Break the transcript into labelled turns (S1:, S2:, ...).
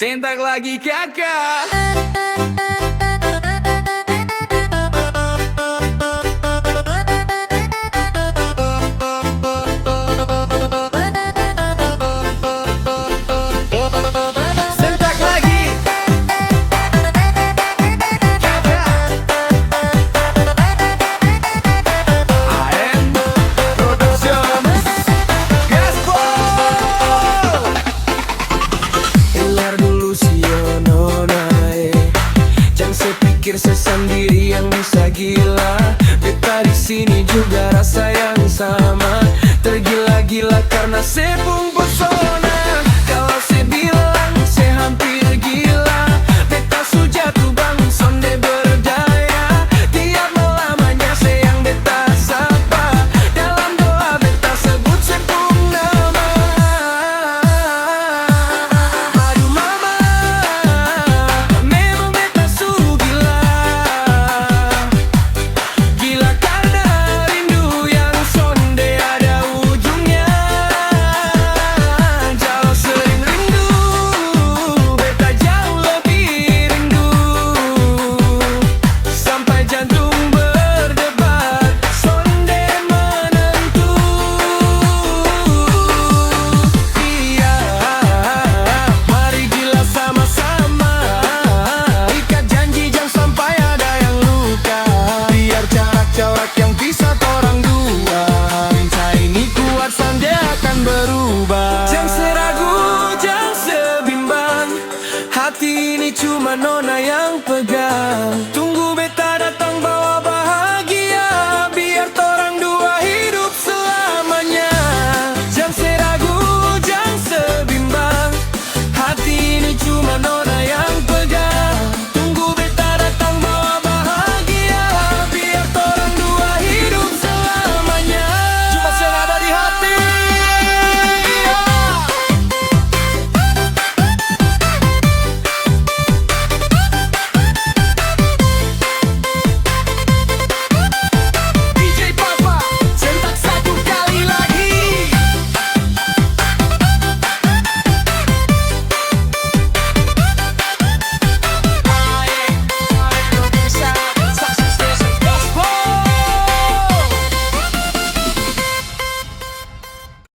S1: Tentak lagi kakak.
S2: Sendiri yang bisa gila, beta di sini juga rasa yang sama. Tergila-gila karena sepung pesona. Kalau saya bilang saya hampir gila, beta su jatuh bangun sonde berdaya. Tiap malamnya saya yang beta sapa, dalam doa beta sebut sepung nama. Aduh mama, memang beta su gila. Gila karena rindu yang sonde ada ujungnya. Jauh sering rindu, beta jauh lebih rindu. Sampai jantung berdebar, sonde menentu. Iya, mari gila sama-sama. Ikat janji jangan sampai ada yang luka. Biar corak-corak yang pisah orang dua. Cinta ini kuat sonde akan berubah. Jangan seragu, jangan sebimbang. Hati ini cuma nona yang pegang.